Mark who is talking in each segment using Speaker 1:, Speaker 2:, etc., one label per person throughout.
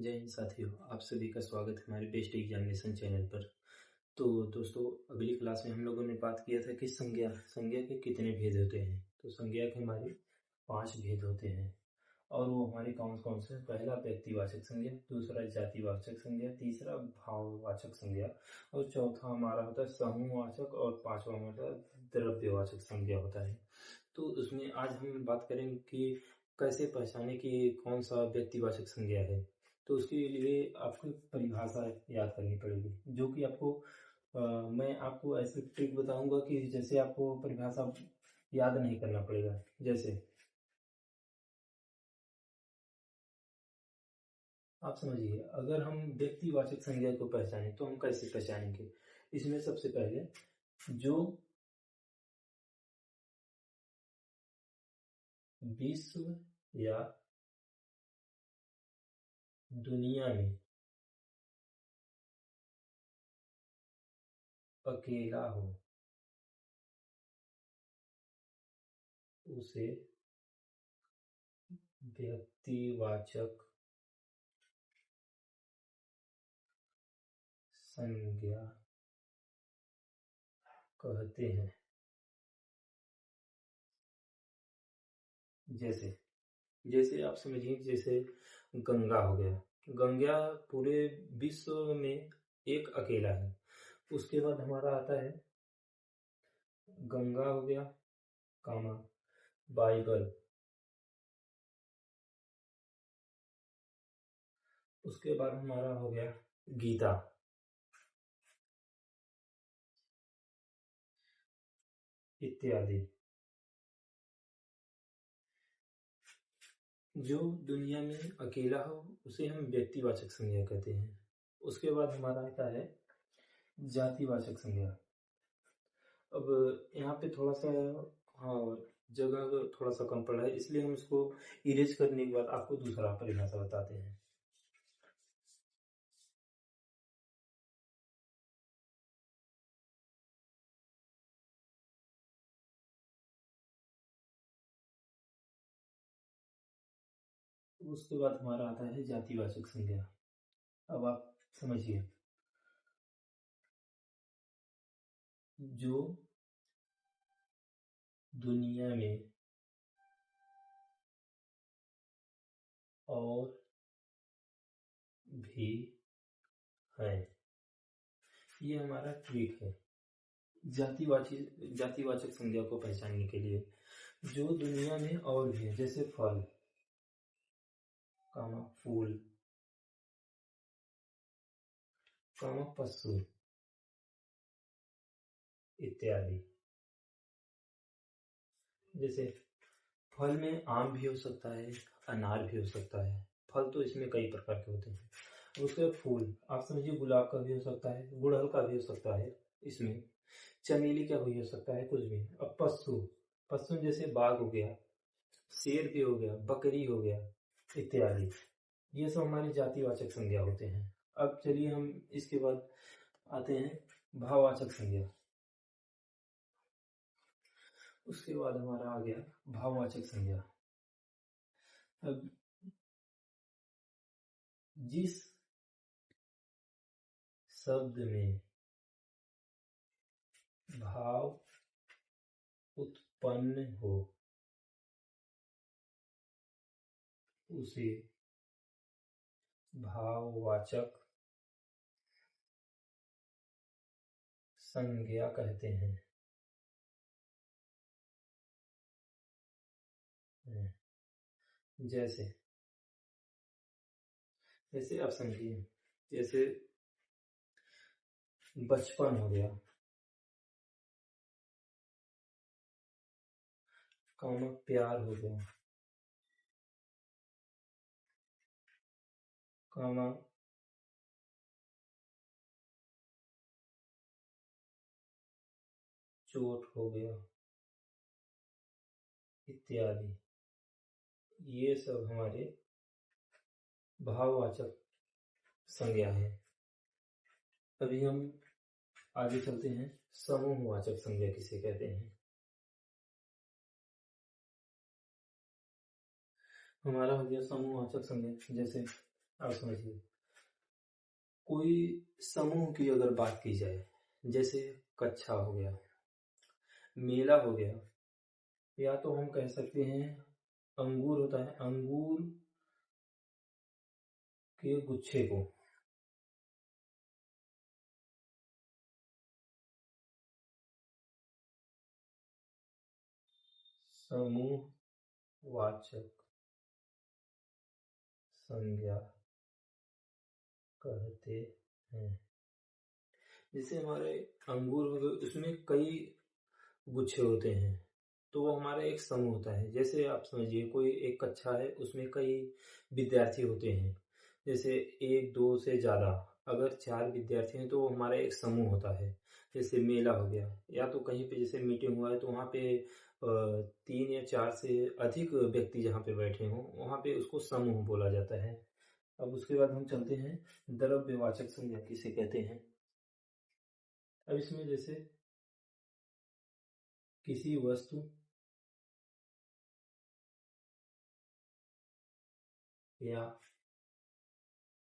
Speaker 1: जय हिंद साथियों, आप सभी का स्वागत है हमारे बेस्ट एग्जामिनेशन चैनल पर। तो दोस्तों, अगली क्लास में हम लोगों ने बात किया था कि संज्ञा संज्ञा के कितने भेद होते हैं। तो संज्ञा के हमारे 5 भेद होते हैं और वो हमारे कौन कौन से। पहला व्यक्तिवाचक संज्ञा, दूसरा जातिवाचक संज्ञा, तीसरा भाववाचक संज्ञा और चौथा हमारा होता है समूहवाचक और पांचवा हमारा द्रव्यवाचक संज्ञा होता है। तो उसमें आज हम बात करेंगे कि कैसे पहचाने कि कौन सा व्यक्तिवाचक संज्ञा है। तो उसके लिए आपको परिभाषा याद करनी पड़ेगी, जो कि आपको मैं आपको ऐसे ट्रिक बताऊंगा कि जैसे आपको परिभाषा याद नहीं करना पड़ेगा। जैसे आप समझिए, अगर हम व्यक्तिवाचक संज्ञा को पहचाने तो हम कैसे पहचानेंगे। इसमें सबसे पहले जो विश्व या दुनिया में अकेला हो उसे व्यक्तिवाचक संज्ञा कहते हैं। जैसे जैसे आप समझिए, जैसे गंगा हो गया। गंगा पूरे विश्व में एक अकेला है। उसके बाद हमारा आता है गंगा हो गया, कामा बाइबल। उसके बाद हमारा हो गया गीता इत्यादि। जो दुनिया में अकेला हो उसे हम व्यक्तिवाचक संज्ञा कहते हैं। उसके बाद हमारा आता है जातिवाचक संज्ञा। अब यहाँ पे थोड़ा सा हाँ जगह थोड़ा सा कम पड़ा है, इसलिए हम इसको इरेज करने के बाद आपको दूसरा परिभाषा बताते हैं। उसके बाद हमारा आता है जातिवाचक संज्ञा। अब आप समझिए, जो दुनिया में और भी है, ये हमारा ट्रिक है जातिवाचक संज्ञा को पहचानने के लिए। जो दुनिया में और भी है, जैसे फल, कामा फूल, कामा पशु इत्यादि। जैसे फल में आम भी हो सकता है, अनार भी हो सकता है। फल तो इसमें कई प्रकार के होते हैं। उसके बाद फूल, आप समझिए गुलाब का भी हो सकता है, गुड़हल का भी हो सकता है, इसमें चमेली का भी हो सकता है, कुछ भी। अब पशु, पशु जैसे बाघ हो गया, शेर भी हो गया, बकरी हो गया इत्यादि। ये सब हमारे जातिवाचक संज्ञा होते हैं। अब चलिए हम इसके बाद आते हैं भाववाचक संज्ञा। उसके बाद हमारा आ गया भाववाचक संज्ञा। अब जिस शब्द में भाव उत्पन्न हो उसे भाववाचक संज्ञा कहते हैं। जैसे जैसे आप समझिए, जैसे बचपन हो गया, कामा प्यार हो गया, कामा चोट हो गया इत्यादि। ये सब हमारे भाववाचक संज्ञा है। अभी हम आगे चलते हैं, समूहवाचक संज्ञा किसे कहते हैं। हमारा हो गया समूहवाचक संज्ञा। जैसे अब समझिए, कोई समूह की अगर बात की जाए, जैसे कक्षा हो गया, मेला हो गया, या तो हम कह सकते हैं अंगूर होता है, अंगूर के गुच्छे को समूहवाचक संज्ञा कहते हैं। जैसे हमारे अंगूर हो गए, उसमें कई गुच्छे होते हैं, तो वो हमारा एक समूह होता है। जैसे आप समझिए, कोई एक कक्षा है, उसमें कई विद्यार्थी होते हैं, जैसे एक दो से ज़्यादा, अगर 4 विद्यार्थी हैं तो वो हमारा एक समूह होता है। जैसे मेला हो गया, या तो कहीं पे जैसे मीटिंग हुआ है, तो वहाँ पे 3 या 4 से अधिक व्यक्ति जहाँ पे बैठे हों, वहाँ पे उसको समूह बोला जाता है। अब उसके बाद हम चलते हैं द्रव्यवाचक संज्ञा किसे कहते हैं। अब इसमें जैसे किसी वस्तु या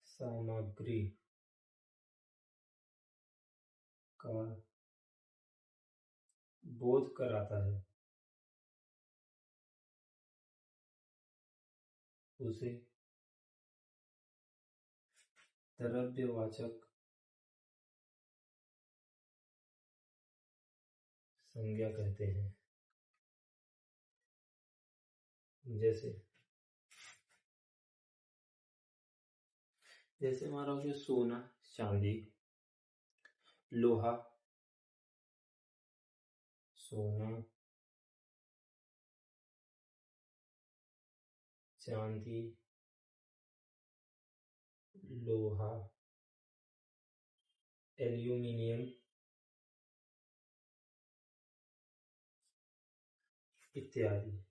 Speaker 1: सामग्री का बोध कराता है, उसे द्रव्यवाचक संज्ञा कहते हैं। जैसे जैसे हमारा हो गया सोना, चांदी, लोहा, सोना, चांदी, लोहा, एल्यूमिनियम इत्यादि,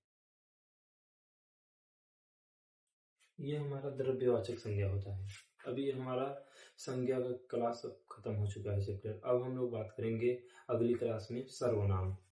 Speaker 1: ये हमारा द्रव्यवाचक संज्ञा होता है। अभी हमारा संज्ञा का क्लास अब खत्म हो चुका है चैप्टर। अब हम लोग बात करेंगे अगली क्लास में सर्वनाम।